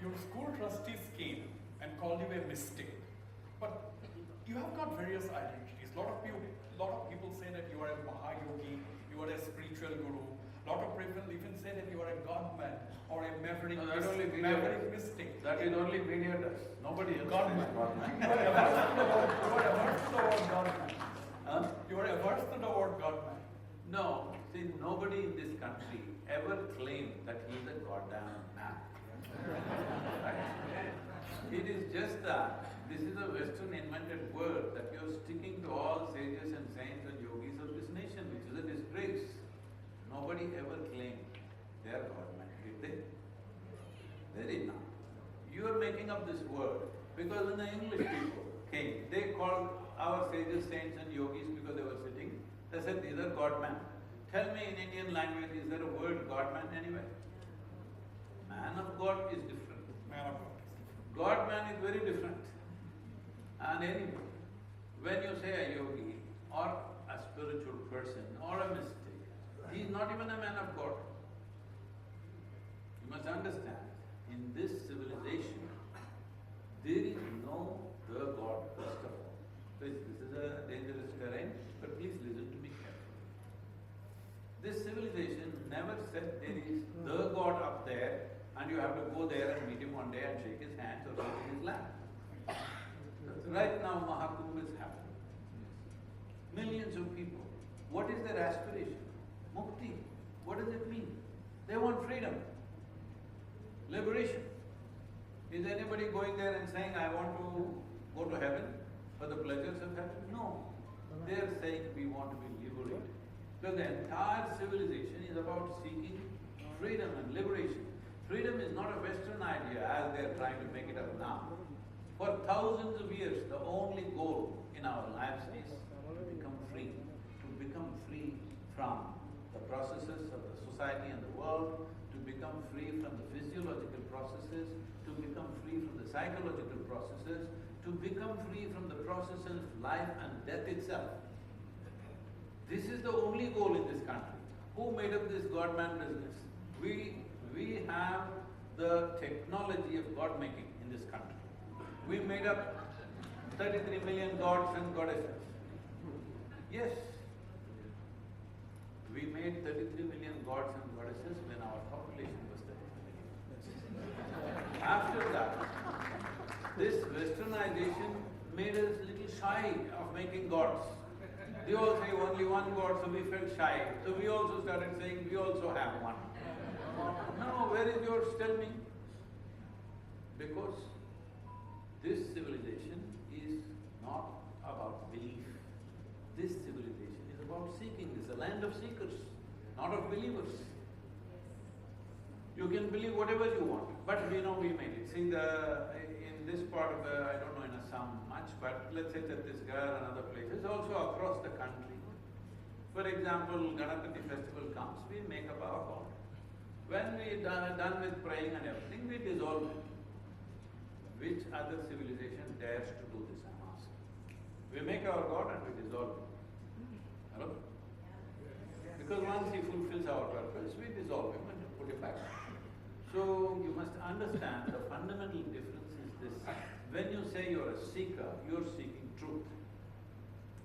your school trustees came and called you a mystic. But you have got various identities. Lot of people say that you are a Mahayogi, you are a spiritual guru. Lot of people even say that you are a godman or a maverick, maverick mystic. That is only media does. Nobody else Godman. says godman. You are averse to the word godman. Huh? You are averse to the word godman. No, see, nobody in this country ever claimed that he is a goddamn man. Right? It is just that this is a Western invented word that you're sticking to all sages and saints and yogis of this nation, which is a disgrace. Nobody ever claimed they are godmen, did they? They did not. You are making up this word because when the English people came, they called our sages, saints and yogis because they were sitting. They said, these are godmen. Tell me in Indian language, is there a word godman anywhere? Man of God is different. Man of God. God-man is very different. And anyway, when you say a yogi or a spiritual person or a mystic, he is not even a man of God. You must understand, in this civilization, there is no the God, first of all. This is a dangerous terrain, but please listen to me carefully. This civilization never said there is the God up there and you have to go there and meet him one day and shake his hands or sit in his lap. Right now, Mahakumbh is happening. Millions of people. What is their aspiration? Mukti. What does it mean? They want freedom, liberation. Is anybody going there and saying, I want to go to heaven for the pleasures of heaven? No. They are saying we want to be liberated. Because the entire civilization is about seeking freedom and liberation. Freedom is not a Western idea as they are trying to make it up now. For thousands of years, the only goal in our lives is to become free from the processes of the society and the world, to become free from the physiological processes, to become free from the psychological processes, to become free from the processes of life and death itself. This is the only goal in this country. Who made up this God-man business? We have the technology of God-making in this country. We made up 33 million gods and goddesses. Yes, we made 33 million gods and goddesses when our population was 33 million. After that, this westernization made us a little shy of making gods. They all say only one God, so we felt shy. So we also started saying we also have one. No, where is yours? Tell me. Because this civilization is not about belief. This civilization is about seeking. It's a land of seekers, not of believers. You can believe whatever you want, but we know we made it. See, in this part of the, I don't know in Assam much, but let's say Chhattisgarh and other places, also across the country. For example, Ganapati festival comes, we make up our God. When we are done with praying and everything, we dissolve it. Which other civilization dares to do this, I'm asking? We make our God and we dissolve it. Hello? Because once he fulfills our purpose, we dissolve him and put him back. So you must understand the fundamental difference is this. When you say you're a seeker, you're seeking truth.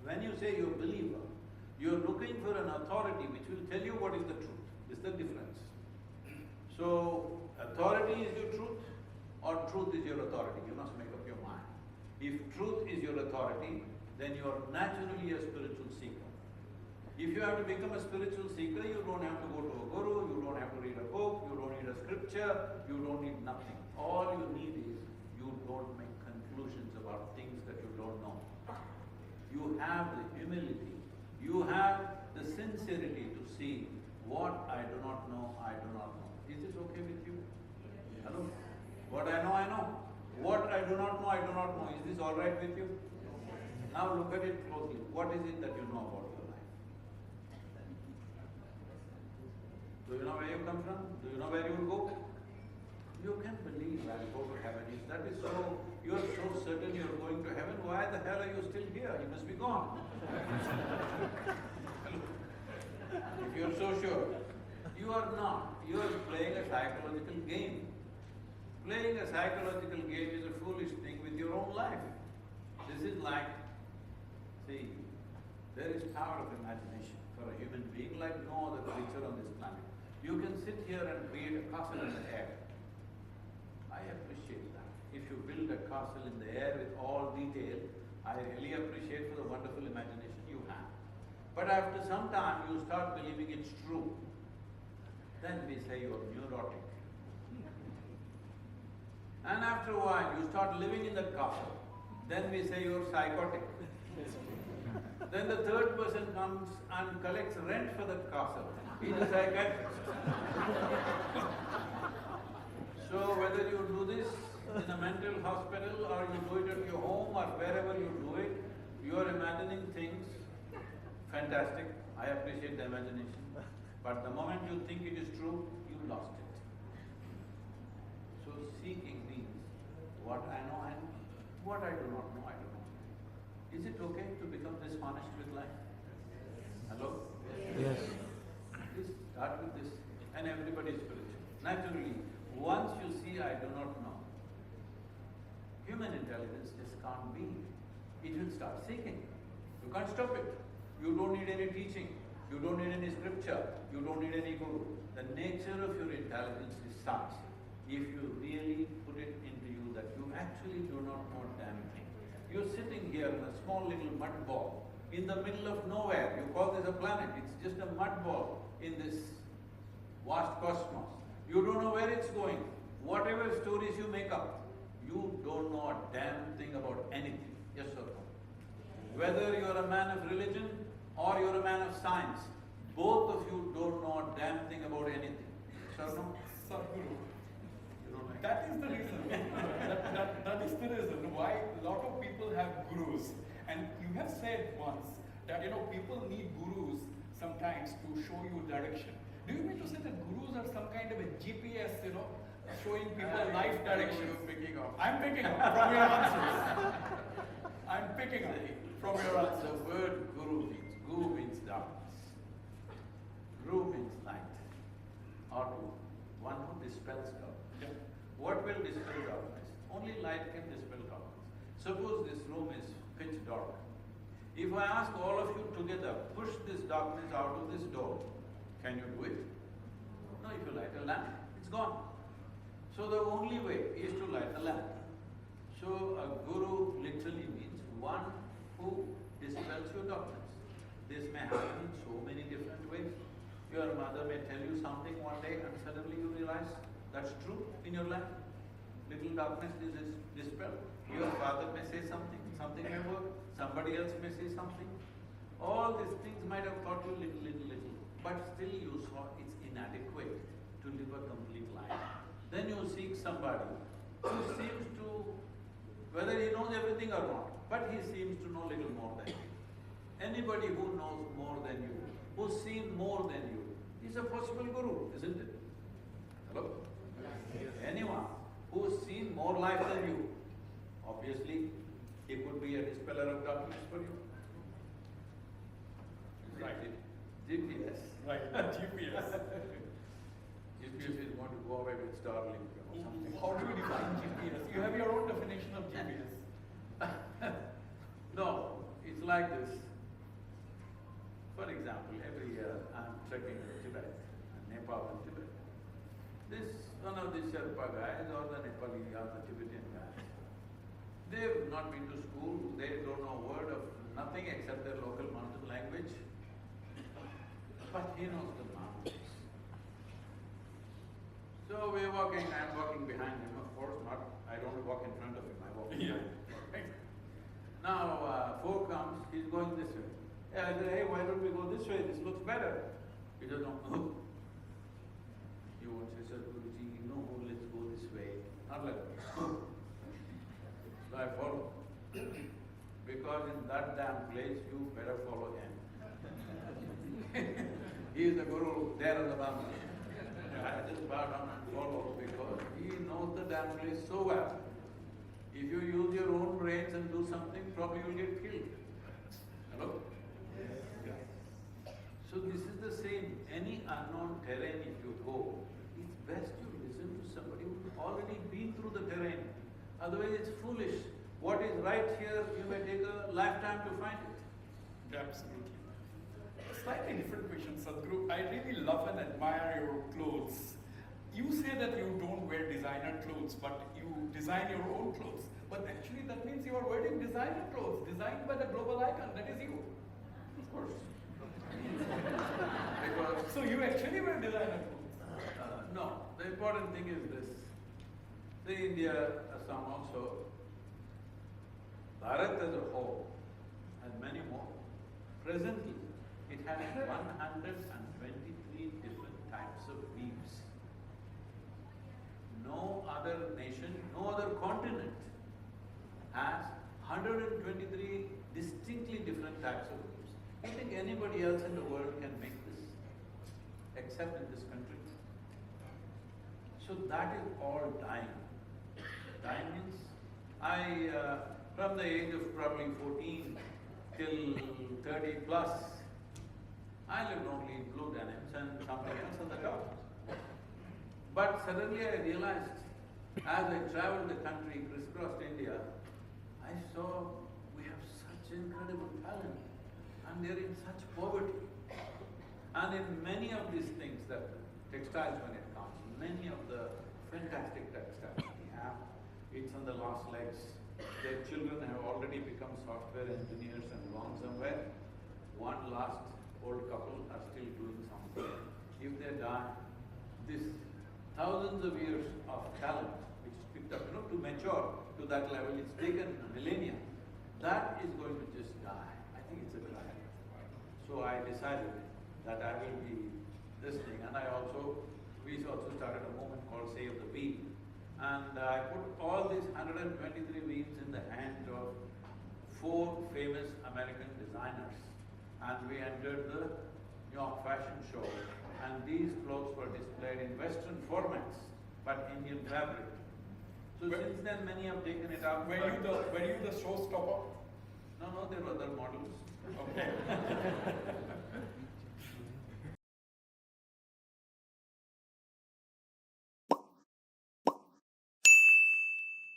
When you say you're a believer, you're looking for an authority which will tell you what is the truth. This is the difference. So, authority is your truth or truth is your authority, you must make up your mind. If truth is your authority, then you are naturally a spiritual seeker. If you have to become a spiritual seeker, you don't have to go to a guru, you don't have to read a book, you don't need a scripture, you don't need nothing. All you need is, you don't make conclusions about things that you don't know. You have the humility, you have the sincerity to see what I do not know, I do not know. Is this okay with you? Hello? What I know, I know. What I do not know, I do not know. Is this all right with you? Now look at it closely. What is it that you know about your life? Do you know where you come from? Do you know where you will go? You can believe I'll go to heaven. If that is so, you are so certain you are going to heaven, why the hell are you still here? You must be gone. If you are so sure. You are not. You are playing a psychological game. Playing a psychological game is a foolish thing with your own life. This is like, see, there is power of imagination for a human being like no other creature on this planet. You can sit here and create a castle in the air. I appreciate that. If you build a castle in the air with all detail, I really appreciate for the wonderful imagination you have. But after some time, you start believing it's true. Then we say you're neurotic. And after a while, you start living in that castle. Then we say you're psychotic. Then the third person comes and collects rent for that castle. He's a psychiatrist. So whether you do this in a mental hospital or you do it at your home or wherever you do it, you are imagining things. Fantastic, I appreciate the imagination. But the moment you think it is true, you lost it. So seeking means what I know, what I do not know, I do not know. Is it okay to become dishonest with life? Hello? Yes. Please start with this, and everybody is spiritual. Naturally, once you see I do not know, human intelligence just can't be. It will start seeking. You can't stop it. You don't need any teaching. You don't need any scripture. You don't need any guru. The nature of your intelligence is such, if you really put it into you that you actually do not know a damn thing. You're sitting here in a small little mud ball in the middle of nowhere. You call this a planet. It's just a mud ball in this vast cosmos. You don't know where it's going. Whatever stories you make up, you don't know a damn thing about anything. Yes or no? Whether you're a man of religion or you're a man of science, both of you don't know a damn thing about anything. Yes or no? Sadhguru, You don't like that is the reason. that is the reason why a lot of people have gurus. And you have said once that people need gurus sometimes to show you direction. Do you mean to say that gurus are some kind of a GPS, showing people life direction? You're picking up. I'm picking up from your answers. I'm picking up from your The answers. word guru means darkness. Guru means light, or one who dispels darkness. Yeah. What will dispel darkness? Only light can dispel darkness. Suppose this room is pitch dark. If I ask all of you together, push this darkness out of this door, can you do it? No, if you light a lamp, it's gone. So the only way is to light a lamp. So a guru literally means one who dispels your darkness. This may happen in so many different ways. Your mother may tell you something one day and suddenly you realize that's true in your life. Little darkness is dispelled. Your father may say something, something may work, somebody else may say something. All these things might have taught you little, but still you saw it's inadequate to live a complete life. Then you seek somebody who seems to, whether he knows everything or not, but he seems to know little more than you. Anybody who knows more than you, who's seen more than you, is a possible guru, isn't it? Hello? Anyone who's seen more life than you, obviously, he could be a dispeller of darkness for you. Right. GPS. Right, GPS. GPS is going to go away with Starlink or something. How do you define GPS? You have your own definition of GPS. No, it's like this. For example, every year I'm trekking to Tibet, Nepal and Tibet. One of these Sherpa guys or the Nepali or the Tibetan guys, they've not been to school, they don't know a word of nothing except their local mountain language. But he knows the mountains. So we're walking, I'm walking behind him, of course, I don't walk in front of him, I walk behind him. Now, four comes, he's going this way. I said, hey, why don't we go this way? This looks better. He said, no. You won't say, sir, Guruji, no, let's go this way. Not like that. So I follow. Because in that damn place, you better follow him. He is the guru there on the mountain. I just bow down and follow because he knows the damn place so well. If you use your own brains and do something, probably you'll get killed. Hello? So this is the same. Any unknown terrain if you go, it's best you listen to somebody who's already been through Otherwise it's foolish. What is right here, you may take a lifetime to find it. Absolutely. A slightly different question, Sadhguru. I really love and admire your clothes. You say that you don't wear designer clothes, but you design your own clothes. But actually that means you are wearing designer clothes, designed by the global icon, that is you. Of course. So you actually wear designer clothes? No, the important thing is this. See, India, Assam also, Bharat as a whole, and many more. Presently, it has 123 different types of weaves. No other nation, no other continent has 123 distinctly different types of weaves. You think anybody else in the world can make this, except in this country? So that is all dying. Dying means, from the age of probably 14 till 30 plus, I lived only in blue denims and something else on the top. But suddenly I realized, as I traveled the country, crisscrossed India, I saw we have such incredible talent and they're in such poverty. And in many of these things, that textiles when it comes, many of the fantastic textiles we have, it's on the last legs. Their children have already become software engineers and gone somewhere. One last old couple are still doing something. If they die, this thousands of years of talent which is picked up, to mature to that level, it's taken millennia. That is going to just die. I think it's a crime. So I decided that I will be this thing, and we also started a movement called Save the Weave. And I put all these 123 weaves in the hands of 4 famous American designers. And we entered the New York Fashion Show. And these clothes were displayed in Western formats, but Indian fabric. So since then, many have taken it up. Were you the showstopper? No, there were other models. Okay.